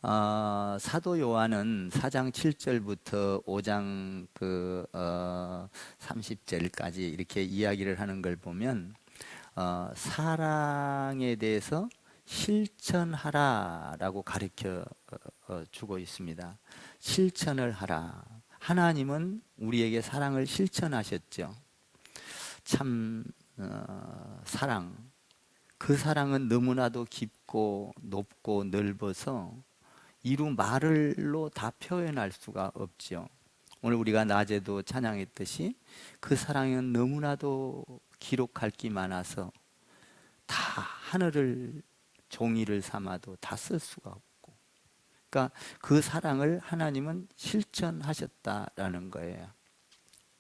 사도 요한은 4장 7절부터 5장 30절까지 이렇게 이야기를 하는 걸 보면 사랑에 대해서 실천하라라고 가르쳐 주고 있습니다. 실천을 하라. 하나님은 우리에게 사랑을 실천하셨죠. 참 사랑, 그 사랑은 너무나도 깊고 높고 넓어서 이루 말로 다 표현할 수가 없죠. 오늘 우리가 낮에도 찬양했듯이 그 사랑은 너무나도 기록할 게 많아서 다 하늘을 종이를 삼아도 다 쓸 수가 없고, 그러니까 그 사랑을 하나님은 실천하셨다라는 거예요.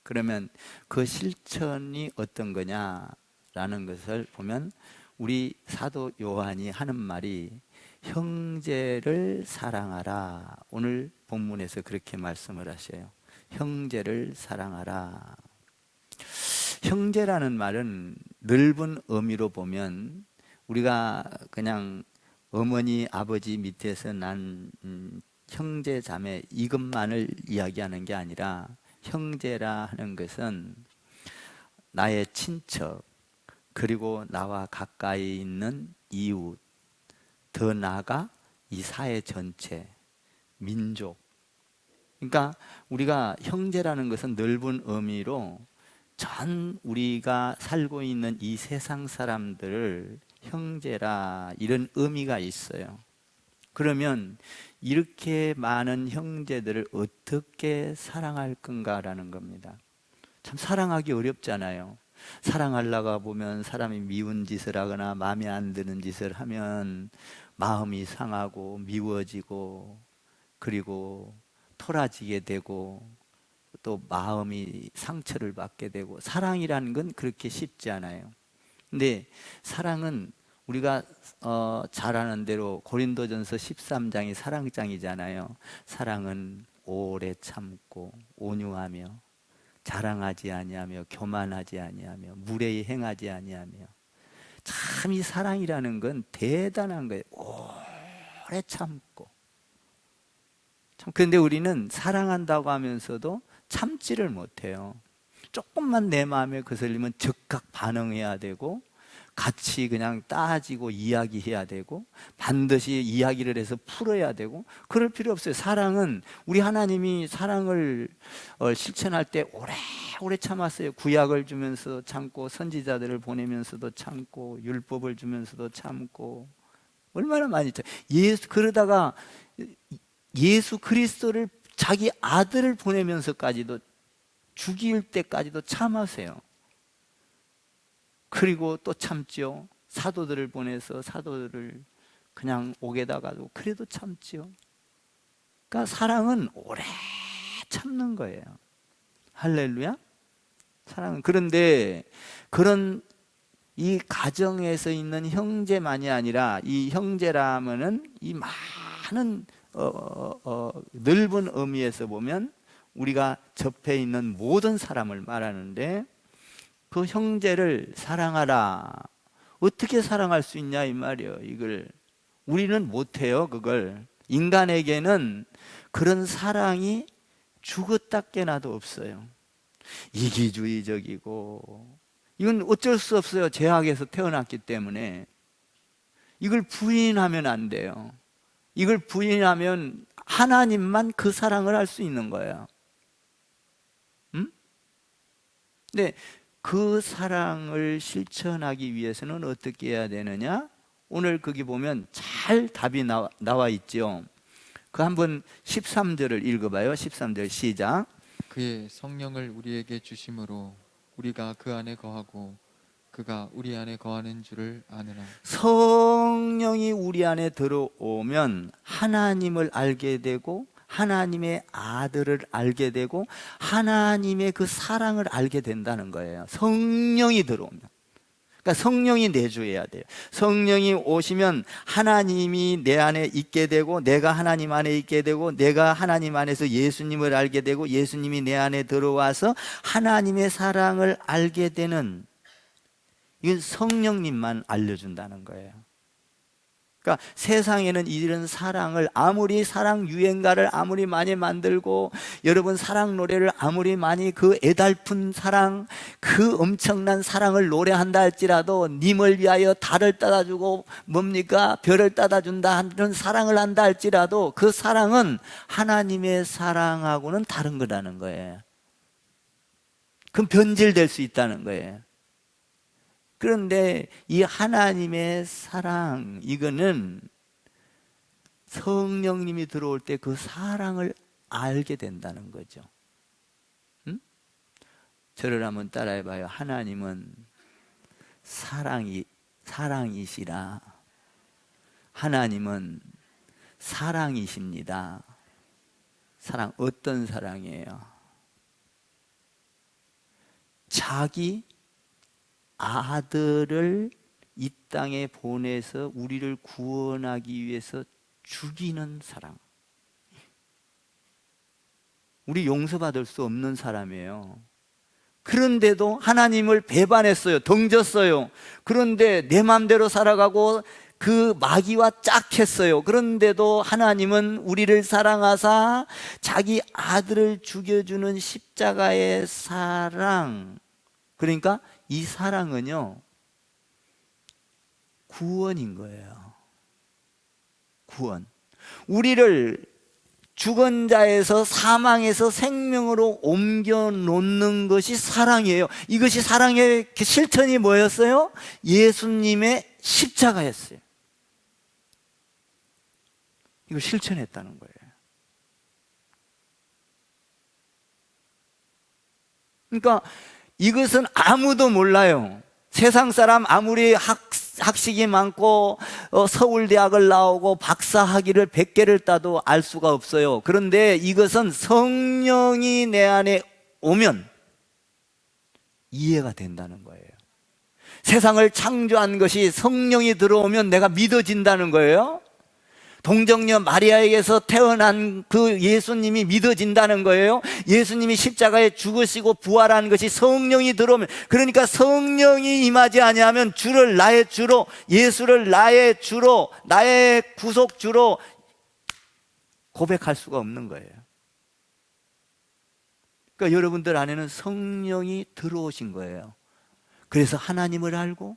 그러면 그 실천이 어떤 거냐라는 것을 보면 우리 사도 요한이 하는 말이 형제를 사랑하라. 오늘 본문에서 그렇게 말씀을 하셔요. 형제를 사랑하라. 형제라는 말은 넓은 의미로 보면 우리가 그냥 어머니 아버지 밑에서 난 형제 자매 이것만을 이야기하는 게 아니라, 형제라 하는 것은 나의 친척, 그리고 나와 가까이 있는 이웃, 더 나아가 이 사회 전체, 민족. 그러니까 우리가 형제라는 것은 넓은 의미로 전 우리가 살고 있는 이 세상 사람들을 형제라, 이런 의미가 있어요. 그러면 이렇게 많은 형제들을 어떻게 사랑할 건가라는 겁니다. 참 사랑하기 어렵잖아요. 사랑하려고 보면 사람이 미운 짓을 하거나 마음에 안 드는 짓을 하면 마음이 상하고 미워지고, 그리고 토라지게 되고, 또 마음이 상처를 받게 되고, 사랑이라는 건 그렇게 쉽지 않아요. 근데 사랑은 우리가 잘 아는 대로 고린도전서 13장이 사랑장이잖아요. 사랑은 오래 참고 온유하며 자랑하지 아니하며 교만하지 아니하며 무례히 행하지 아니하며. 참 이 사랑이라는 건 대단한 거예요. 오래 참고. 참, 그런데 우리는 사랑한다고 하면서도 참지를 못해요. 조금만 내 마음에 거슬리면 즉각 반응해야 되고, 같이 그냥 따지고 이야기해야 되고, 반드시 이야기를 해서 풀어야 되고, 그럴 필요 없어요. 사랑은 우리 하나님이 사랑을 실천할 때 오래 참았어요. 구약을 주면서 참고, 선지자들을 보내면서도 참고, 율법을 주면서도 참고, 얼마나 많이 참. 그러다가 예수 그리스도를, 자기 아들을 보내면서까지도, 죽일 때까지도 참으세요. 그리고 또 참지요. 사도들을 보내서 사도들을 그냥 옥에다 가도 그래도 참지요. 그러니까 사랑은 오래 참는 거예요. 할렐루야. 사랑은. 그런데 그런 이 가정에서 있는 형제만이 아니라, 이 형제라면은 이 많은 넓은 의미에서 보면 우리가 접해 있는 모든 사람을 말하는데, 그 형제를 사랑하라. 어떻게 사랑할 수 있냐 이 말이에요. 이걸 우리는 못해요. 그걸 인간에게는 그런 사랑이 죽었다 깨나도 없어요. 이기주의적이고, 이건 어쩔 수 없어요. 죄악에서 태어났기 때문에. 이걸 부인하면 안 돼요. 이걸 부인하면 하나님만 그 사랑을 할 수 있는 거예요. 근데 그 사랑을 실천하기 위해서는 어떻게 해야 되느냐? 오늘 거기 보면 잘 답이 나와 있죠. 그 한번 13절을 읽어봐요. 13절 시작. 그의 성령을 우리에게 주심으로 우리가 그 안에 거하고 그가 우리 안에 거하는 줄을 아느라. 성령이 우리 안에 들어오면 하나님을 알게 되고, 하나님의 아들을 알게 되고, 하나님의 그 사랑을 알게 된다는 거예요. 성령이 들어오면. 그러니까 성령이 내주해야 돼요. 성령이 오시면 하나님이 내 안에 있게 되고, 내가 하나님 안에 있게 되고, 내가 하나님 안에서 예수님을 알게 되고, 예수님이 내 안에 들어와서 하나님의 사랑을 알게 되는, 이건 성령님만 알려준다는 거예요. 그러니까 세상에는 이런 사랑을, 아무리 사랑 유행가를 아무리 많이 만들고 여러분 사랑 노래를 아무리 많이, 그 애달픈 사랑, 그 엄청난 사랑을 노래한다 할지라도, 님을 위하여 달을 따다주고 뭡니까 별을 따다준다 하는 사랑을 한다 할지라도 그 사랑은 하나님의 사랑하고는 다른 거라는 거예요. 그럼 변질될 수 있다는 거예요. 그런데 이 하나님의 사랑, 이거는 성령님이 들어올 때 그 사랑을 알게 된다는 거죠. 응? 저를 한번 따라해봐요. 하나님은 사랑이시라. 하나님은 사랑이십니다. 사랑, 어떤 사랑이에요? 자기 아들을 이 땅에 보내서 우리를 구원하기 위해서 죽이는 사랑. 우리 용서받을 수 없는 사람이에요. 그런데도 하나님을 배반했어요. 덩졌어요. 그런데 내 마음대로 살아가고 그 마귀와 짝했어요. 그런데도 하나님은 우리를 사랑하사 자기 아들을 죽여주는 십자가의 사랑, 그러니까 이 사랑은요 구원인 거예요. 구원. 우리를 죽은 자에서, 사망에서 생명으로 옮겨 놓는 것이 사랑이에요. 이것이 사랑의 실천이 뭐였어요? 예수님의 십자가였어요. 이걸 실천했다는 거예요. 그러니까 이것은 아무도 몰라요. 세상 사람 아무리 학식이 많고 서울대학을 나오고 박사학위를 100개를 따도 알 수가 없어요. 그런데 이것은 성령이 내 안에 오면 이해가 된다는 거예요. 세상을 창조한 것이 성령이 들어오면 내가 믿어진다는 거예요. 동정녀 마리아에게서 태어난 그 예수님이 믿어진다는 거예요. 예수님이 십자가에 죽으시고 부활한 것이 성령이 들어오면, 그러니까 성령이 임하지 아니하면 주를 나의 주로, 예수를 나의 주로, 나의 구속주로 고백할 수가 없는 거예요. 그러니까 여러분들 안에는 성령이 들어오신 거예요. 그래서 하나님을 알고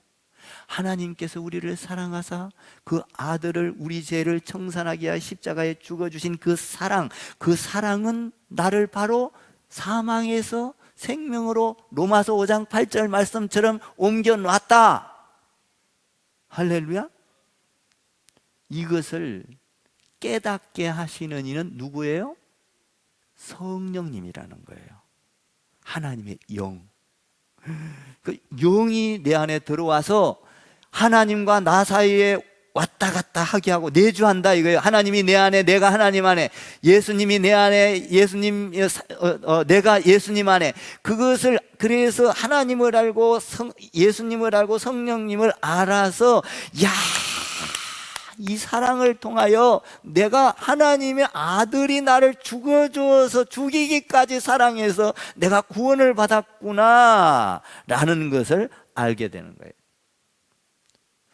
하나님께서 우리를 사랑하사 그 아들을, 우리 죄를 청산하기 위하여 십자가에 죽어주신 그 사랑, 그 사랑은 나를 바로 사망에서 생명으로 로마서 5장 8절 말씀처럼 옮겨놨다. 할렐루야. 이것을 깨닫게 하시는 이는 누구예요? 성령님이라는 거예요. 하나님의 영. 그 영이 내 안에 들어와서 하나님과 나 사이에 왔다 갔다 하게 하고 내주한다 이거예요. 하나님이 내 안에, 내가 하나님 안에, 예수님이 내 안에, 내가 예수님 안에. 그것을, 그래서 하나님을 알고 예수님을 알고 성령님을 알아서, 야, 이 사랑을 통하여 내가 하나님의 아들이 나를 죽어주어서 죽이기까지 사랑해서 내가 구원을 받았구나 라는 것을 알게 되는 거예요.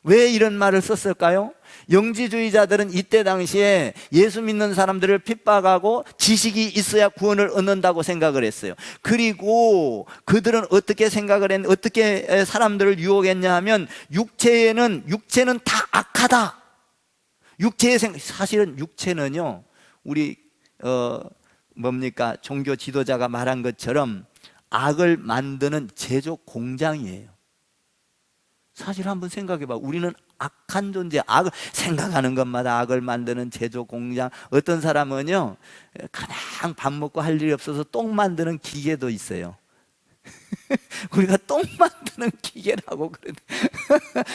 왜 이런 말을 썼을까요? 영지주의자들은 이때 당시에 예수 믿는 사람들을 핍박하고 지식이 있어야 구원을 얻는다고 생각을 했어요. 그리고 그들은 어떻게 생각을 어떻게 사람들을 유혹했냐 하면, 육체는 다 악하다. 사실은 육체는요, 우리 종교 지도자가 말한 것처럼 악을 만드는 제조 공장이에요. 사실 한번 생각해 봐. 우리는 악한 존재, 악을 생각하는 것마다 악을 만드는 제조 공장. 어떤 사람은요, 그냥 밥 먹고 할 일이 없어서 똥 만드는 기계도 있어요. 우리가 똥 만드는 기계라고 그래.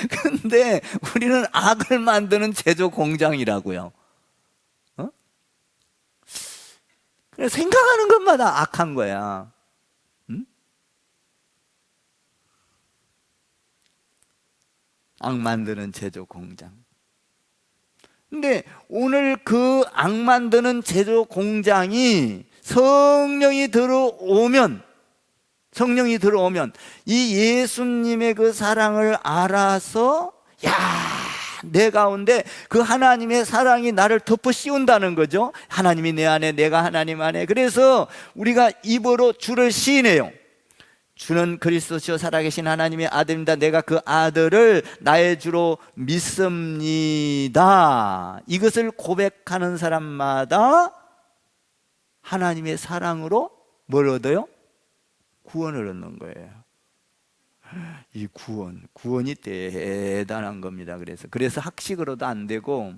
근데 우리는 악을 만드는 제조 공장이라고요. 그래, 생각하는 것마다 악한 거야. 응? 악 만드는 제조 공장. 근데 오늘 그 악 만드는 제조 공장이 성령이 들어오면 이 예수님의 그 사랑을 알아서, 야, 내 가운데 그 하나님의 사랑이 나를 덮어 씌운다는 거죠. 하나님이 내 안에, 내가 하나님 안에. 그래서 우리가 입으로 주를 시인해요. 주는 그리스도시요 살아계신 하나님의 아들입니다. 내가 그 아들을 나의 주로 믿습니다. 이것을 고백하는 사람마다 하나님의 사랑으로 뭘 얻어요? 구원을 얻는 거예요. 이 구원이 대단한 겁니다. 그래서 학식으로도 안 되고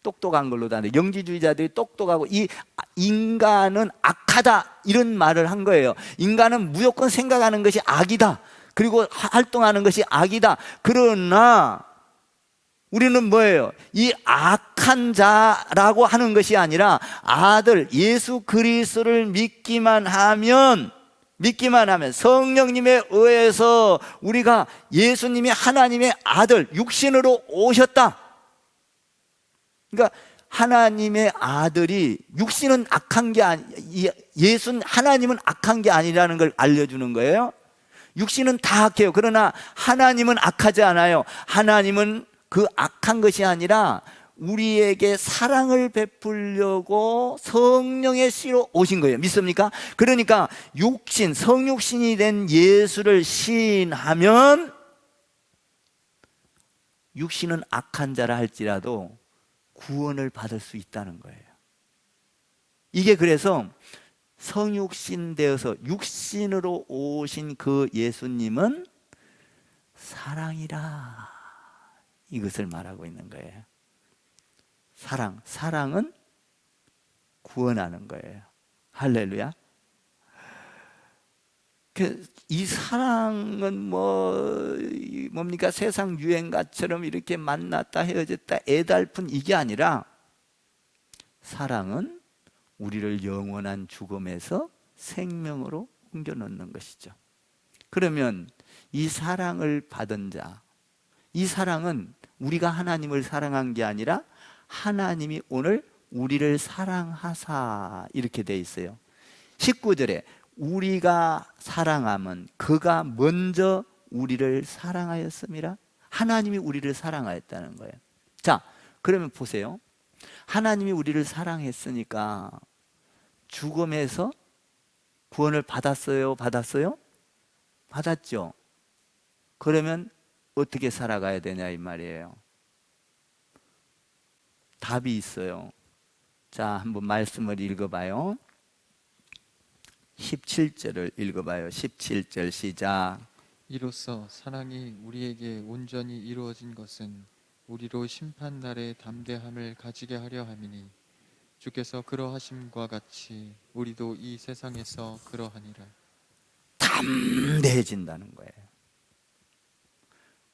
똑똑한 걸로도 안 돼. 영지주의자들이 똑똑하고 이 인간은 악하다 이런 말을 한 거예요. 인간은 무조건 생각하는 것이 악이다. 그리고 활동하는 것이 악이다. 그러나 우리는 뭐예요? 이 악한 자라고 하는 것이 아니라 아들 예수 그리스도를 믿기만 하면 성령님에 의해서 우리가 예수님이 하나님의 아들 육신으로 오셨다. 그러니까 하나님의 아들이 육신은 악한 게 하나님은 악한 게 아니라는 걸 알려주는 거예요. 육신은 다 악해요. 그러나 하나님은 악하지 않아요. 하나님은 그 악한 것이 아니라 우리에게 사랑을 베풀려고 성령의 씨로 오신 거예요. 믿습니까? 그러니까 성육신이 된 예수를 시인하면 육신은 악한 자라 할지라도 구원을 받을 수 있다는 거예요. 이게 그래서 성육신 되어서 육신으로 오신 그 예수님은 사랑이라 이것을 말하고 있는 거예요. 사랑은 구원하는 거예요. 할렐루야. 이 사랑은 뭡니까? 세상 유행가처럼 이렇게 만났다 헤어졌다 애달픈 이게 아니라 사랑은 우리를 영원한 죽음에서 생명으로 옮겨 놓는 것이죠. 그러면 이 사랑을 받은 자, 이 사랑은 우리가 하나님을 사랑한 게 아니라 하나님이 오늘 우리를 사랑하사 이렇게 돼 있어요. 19절에 우리가 사랑함은 그가 먼저 우리를 사랑하였음이라. 하나님이 우리를 사랑하였다는 거예요. 자, 그러면 보세요. 하나님이 우리를 사랑했으니까 죽음에서 구원을 받았어요? 받았죠. 그러면 어떻게 살아가야 되냐 이 말이에요. 답이 있어요. 자, 한번 말씀을 읽어봐요. 17절을 읽어봐요. 17절 시작. 이로써 사랑이 우리에게 온전히 이루어진 것은 우리로 심판날에 담대함을 가지게 하려 함이니 주께서 그러하심과 같이 우리도 이 세상에서 그러하니라. 담대해진다는 거예요.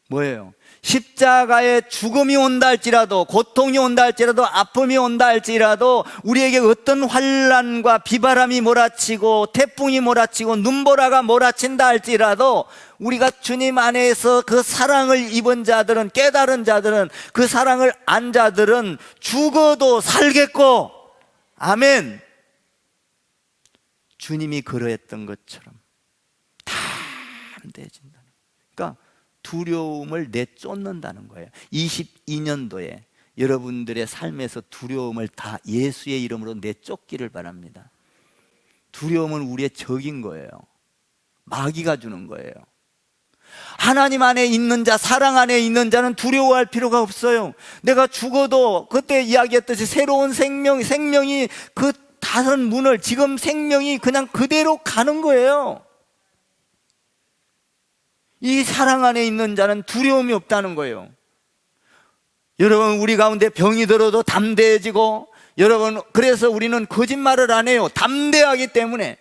뭐예요? 십자가에 죽음이 온다 할지라도, 고통이 온다 할지라도, 아픔이 온다 할지라도, 우리에게 어떤 환난과 비바람이 몰아치고 태풍이 몰아치고 눈보라가 몰아친다 할지라도 우리가 주님 안에서 그 사랑을 입은 자들은, 깨달은 자들은, 그 사랑을 안 자들은 죽어도 살겠고, 아멘. 주님이 그러했던 것처럼 담대해진다는 거예요. 그러니까 두려움을 내쫓는다는 거예요. 22년도에 여러분들의 삶에서 두려움을 다 예수의 이름으로 내쫓기를 바랍니다. 두려움은 우리의 적인 거예요. 마귀가 주는 거예요. 하나님 안에 있는 자, 사랑 안에 있는 자는 두려워할 필요가 없어요. 내가 죽어도 그때 이야기했듯이 새로운 생명이 그 다른 문을, 지금 생명이 그냥 그대로 가는 거예요. 이 사랑 안에 있는 자는 두려움이 없다는 거예요. 여러분, 우리 가운데 병이 들어도 담대해지고, 여러분, 그래서 우리는 거짓말을 안 해요. 담대하기 때문에.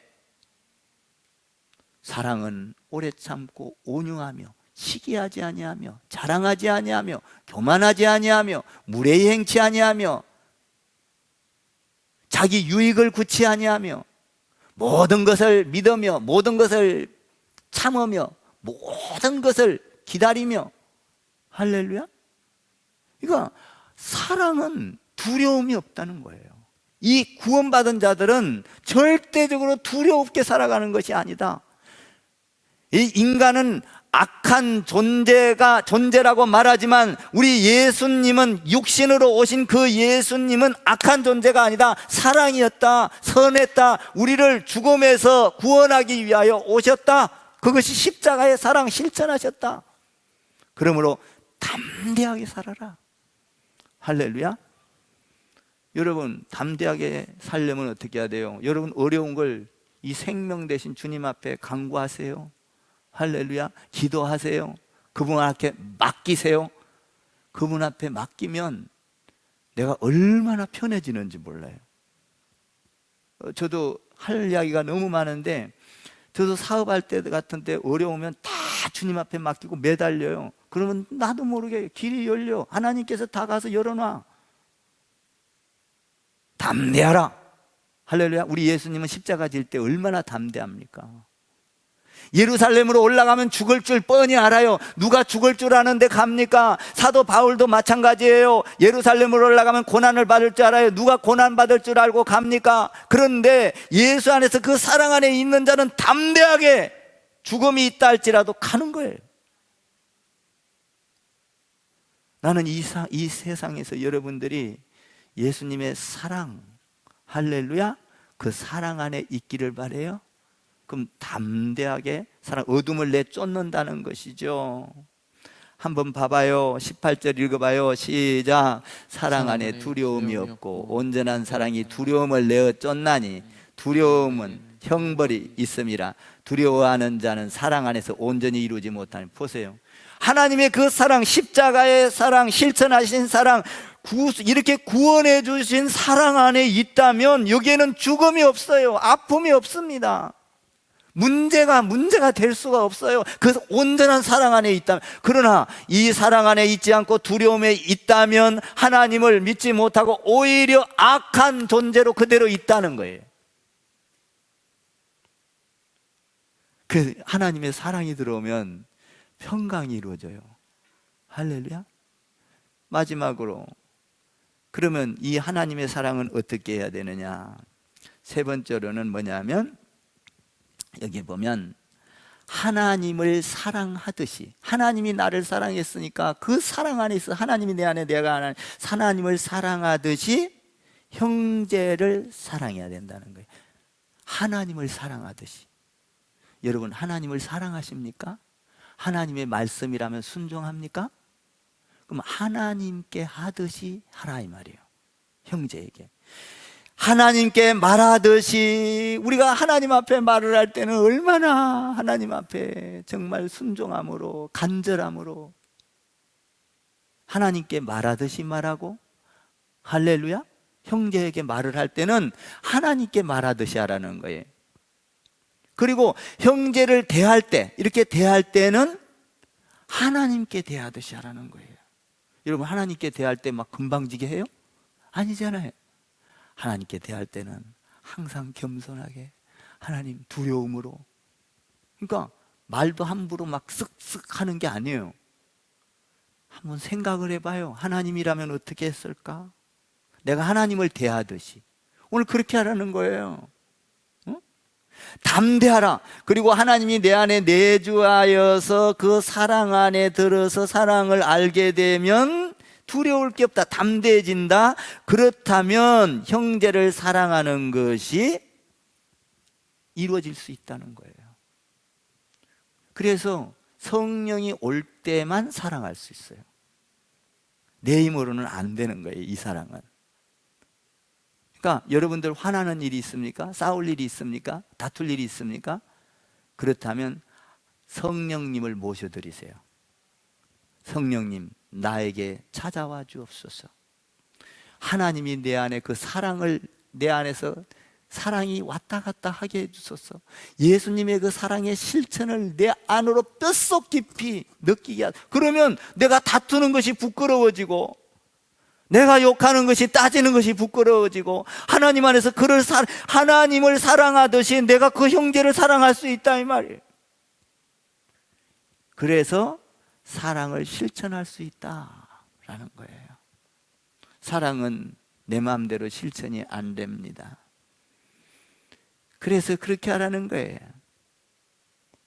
사랑은 오래 참고 온유하며 시기하지 아니하며 자랑하지 아니하며 교만하지 아니하며 무례히 행치 아니하며 자기 유익을 구치 아니하며 모든 것을 믿으며 모든 것을 참으며 모든 것을 기다리며. 할렐루야. 그러니까 사랑은 두려움이 없다는 거예요. 이 구원받은 자들은 절대적으로 두려워 없게 살아가는 것이 아니다. 이 인간은 악한 존재라고 말하지만 우리 예수님은, 육신으로 오신 그 예수님은 악한 존재가 아니다. 사랑이었다. 선했다. 우리를 죽음에서 구원하기 위하여 오셨다. 그것이 십자가의 사랑 실천하셨다. 그러므로 담대하게 살아라. 할렐루야. 여러분, 담대하게 살려면 어떻게 해야 돼요? 여러분, 어려운 걸 이 생명 되신 주님 앞에 간구하세요. 할렐루야. 기도하세요. 그분 앞에 맡기세요. 그분 앞에 맡기면 내가 얼마나 편해지는지 몰라요. 저도 할 이야기가 너무 많은데, 저도 사업할 때 같은 때 어려우면 다 주님 앞에 맡기고 매달려요. 그러면 나도 모르게 길이 열려. 하나님께서 다 가서 열어놔. 담대하라. 할렐루야. 우리 예수님은 십자가 질 때 얼마나 담대합니까? 예루살렘으로 올라가면 죽을 줄 뻔히 알아요. 누가 죽을 줄 아는데 갑니까? 사도 바울도 마찬가지예요. 예루살렘으로 올라가면 고난을 받을 줄 알아요. 누가 고난 받을 줄 알고 갑니까? 그런데 예수 안에서 그 사랑 안에 있는 자는 담대하게 죽음이 있다 할지라도 가는 거예요. 나는 이 세상에서 여러분들이 예수님의 사랑, 할렐루야, 그 사랑 안에 있기를 바라요. 그럼 담대하게 사랑, 어둠을 내쫓는다는 것이죠. 한번 봐봐요. 18절 읽어봐요. 시작. 사랑 안에 두려움이 없고 온전한 사랑이 두려움을 내어 쫓나니 두려움은 형벌이 있음이라. 두려워하는 자는 사랑 안에서 온전히 이루지 못하니. 보세요. 하나님의 그 사랑, 십자가의 사랑, 실천하신 사랑, 이렇게 구원해 주신 사랑 안에 있다면 여기에는 죽음이 없어요. 아픔이 없습니다. 문제가 될 수가 없어요. 그 온전한 사랑 안에 있다면. 그러나 이 사랑 안에 있지 않고 두려움에 있다면 하나님을 믿지 못하고 오히려 악한 존재로 그대로 있다는 거예요. 그 하나님의 사랑이 들어오면 평강이 이루어져요. 할렐루야. 마지막으로, 그러면 이 하나님의 사랑은 어떻게 해야 되느냐? 세 번째로는 뭐냐면, 여기 보면 하나님을 사랑하듯이, 하나님이 나를 사랑했으니까 그 사랑 안에 있어. 하나님이 내 안에, 내가 하나님, 하나님을 사랑하듯이 형제를 사랑해야 된다는 거예요. 하나님을 사랑하듯이. 여러분, 하나님을 사랑하십니까? 하나님의 말씀이라면 순종합니까? 그럼 하나님께 하듯이 하라 이 말이에요. 형제에게 하나님께 말하듯이. 우리가 하나님 앞에 말을 할 때는 얼마나 하나님 앞에 정말 순종함으로, 간절함으로 하나님께 말하듯이 말하고, 할렐루야. 형제에게 말을 할 때는 하나님께 말하듯이 하라는 거예요. 그리고 형제를 대할 때, 이렇게 대할 때는 하나님께 대하듯이 하라는 거예요. 여러분, 하나님께 대할 때 막 금방지게 해요? 아니잖아요. 하나님께 대할 때는 항상 겸손하게, 하나님 두려움으로. 그러니까 말도 함부로 막 쓱쓱 하는 게 아니에요. 한번 생각을 해봐요. 하나님이라면 어떻게 했을까? 내가 하나님을 대하듯이. 오늘 그렇게 하라는 거예요. 담대하라. 그리고 하나님이 내 안에 내주하여서 그 사랑 안에 들어서 사랑을 알게 되면 두려울 게 없다. 담대해진다. 그렇다면 형제를 사랑하는 것이 이루어질 수 있다는 거예요. 그래서 성령이 올 때만 사랑할 수 있어요. 내 힘으로는 안 되는 거예요, 이 사랑은. 그러니까 여러분들 화나는 일이 있습니까? 싸울 일이 있습니까? 다툴 일이 있습니까? 그렇다면 성령님을 모셔드리세요. 성령님, 나에게 찾아와 주옵소서. 하나님이 내 안에 그 사랑을, 내 안에서 사랑이 왔다 갔다 하게 해주소서. 예수님의 그 사랑의 실천을 내 안으로 뼛속 깊이 느끼게 하소서. 그러면 내가 다투는 것이 부끄러워지고, 내가 욕하는 것이, 따지는 것이 부끄러워지고, 하나님 안에서 하나님을 사랑하듯이 내가 그 형제를 사랑할 수 있다 이 말이에요. 그래서 사랑을 실천할 수 있다라는 거예요. 사랑은 내 마음대로 실천이 안 됩니다. 그래서 그렇게 하라는 거예요.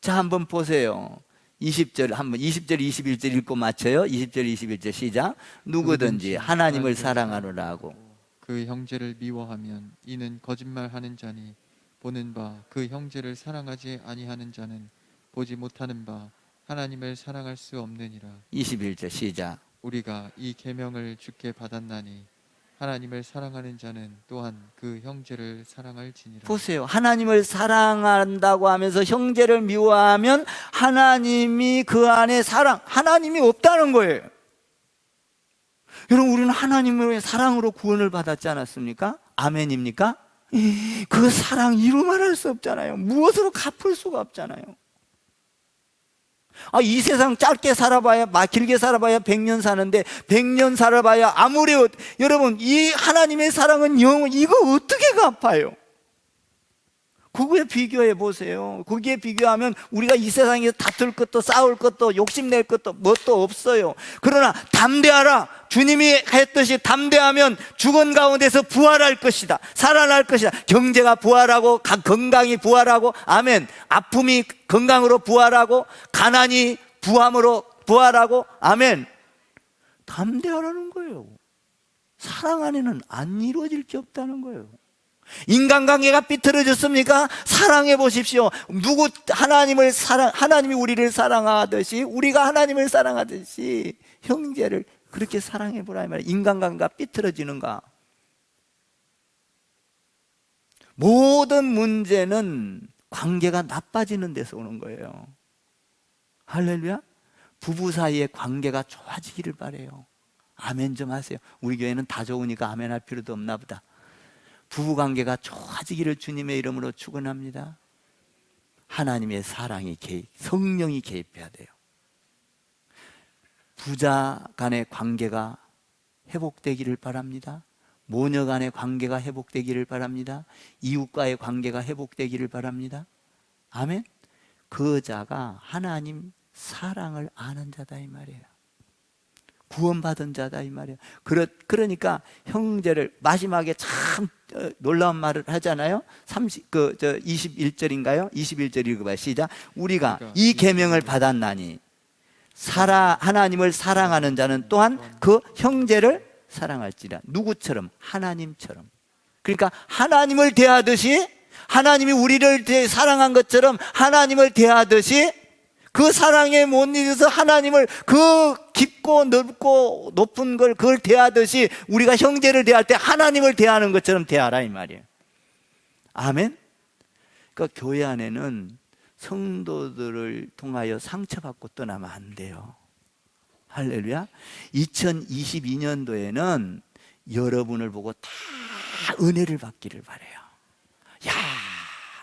자, 한번 보세요. 20절 한번 20절 21절 읽고 맞춰요. 20절 21절 시작. 누구든지 하나님을 사랑하노라 하고 그 형제를 미워하면 이는 거짓말하는 자니 보는 바 그 형제를 사랑하지 아니하는 자는 보지 못하는 바 하나님을 사랑할 수 없느니라. 21절 시작. 우리가 이 계명을 주께 받았나니 하나님을 사랑하는 자는 또한 그 형제를 사랑할지니라. 보세요. 하나님을 사랑한다고 하면서 형제를 미워하면 하나님이 그 안에 하나님이 없다는 거예요. 여러분, 우리는 하나님의 사랑으로 구원을 받았지 않았습니까? 아멘입니까? 그 사랑 이루 말할 수 없잖아요. 무엇으로 갚을 수가 없잖아요. 이 세상 짧게 살아봐야, 길게 살아봐야 100년 사는데 100년 살아봐야 아무리, 여러분, 이 하나님의 사랑은 이거 어떻게 갚아요? 그거에 비교해 보세요. 거기에 비교하면 우리가 이 세상에서 다툴 것도 싸울 것도 욕심낼 것도 뭣도 없어요. 그러나 담대하라. 주님이 했듯이 담대하면 죽은 가운데서 부활할 것이다. 살아날 것이다. 경제가 부활하고 건강이 부활하고 아멘. 아픔이 건강으로 부활하고 가난이 부함으로 부활하고 아멘. 담대하라는 거예요. 사랑 안에는 안 이루어질 게 없다는 거예요. 인간관계가 삐뚤어졌습니까? 사랑해 보십시오. 하나님이 우리를 사랑하듯이 우리가 하나님을 사랑하듯이 형제를 그렇게 사랑해 보라 이 말이에요. 인간관계가 삐뚤어지는가? 모든 문제는 관계가 나빠지는 데서 오는 거예요. 할렐루야. 부부 사이의 관계가 좋아지기를 바라요. 아멘 좀 하세요. 우리 교회는 다 좋으니까 아멘 할 필요도 없나 보다. 부부관계가 좋아지기를 주님의 이름으로 축원합니다. 하나님의 사랑이 성령이 개입해야 돼요. 부자 간의 관계가 회복되기를 바랍니다. 모녀 간의 관계가 회복되기를 바랍니다. 이웃과의 관계가 회복되기를 바랍니다. 아멘. 그 자가 하나님 사랑을 아는 자다 이 말이에요. 구원받은 자다 이 말이에요. 그러니까 형제를 마지막에 참 놀라운 말을 하잖아요. 21절인가요? 21절 읽어봐요. 시작. 우리가 이 계명을 받았나니 하나님을 사랑하는 자는 또한 그 형제를 사랑할지라. 누구처럼? 하나님처럼. 그러니까 하나님을 대하듯이 하나님이 우리를 사랑한 것처럼 하나님을 대하듯이 그 사랑에 못 이겨서 하나님을 그 깊고 넓고 높은 걸 그걸 대하듯이 우리가 형제를 대할 때 하나님을 대하는 것처럼 대하라 이 말이에요. 아멘. 그러니까 교회 안에는 성도들을 통하여 상처받고 떠나면 안 돼요. 할렐루야. 2022년도에는 여러분을 보고 다 은혜를 받기를 바라요. 야,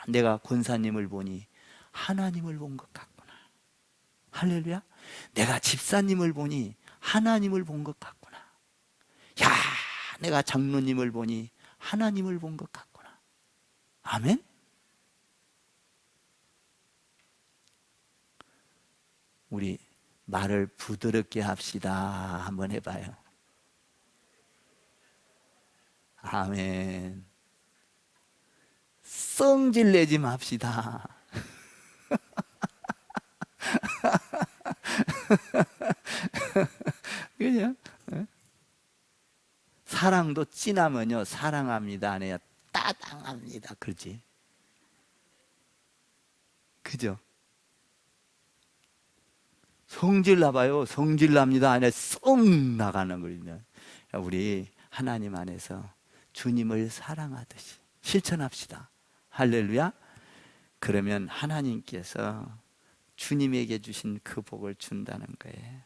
내가 권사님을 보니 하나님을 본 것 같구나. 할렐루야. 내가 집사님을 보니 하나님을 본 것 같구나. 야, 내가 장로님을 보니 하나님을 본 것 같구나. 아멘. 우리 말을 부드럽게 합시다. 한번 해봐요. 아멘. 성질 내지 맙시다. 그죠? 사랑도 진하면요 사랑합니다 안 해요. 따당합니다. 그렇지? 그죠? 성질 나봐요. 성질 납니다 안에 쏙 나가는 거거든요. 우리 하나님 안에서 주님을 사랑하듯이 실천합시다. 할렐루야. 그러면 하나님께서 주님에게 주신 그 복을 준다는 거예요.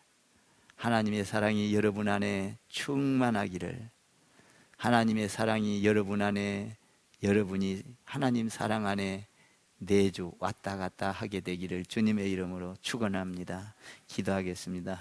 하나님의 사랑이 여러분 안에 충만하기를, 하나님의 사랑이 여러분 안에, 여러분이 하나님 사랑 안에 내주 왔다 갔다 하게 되기를 주님의 이름으로 축원합니다. 기도하겠습니다.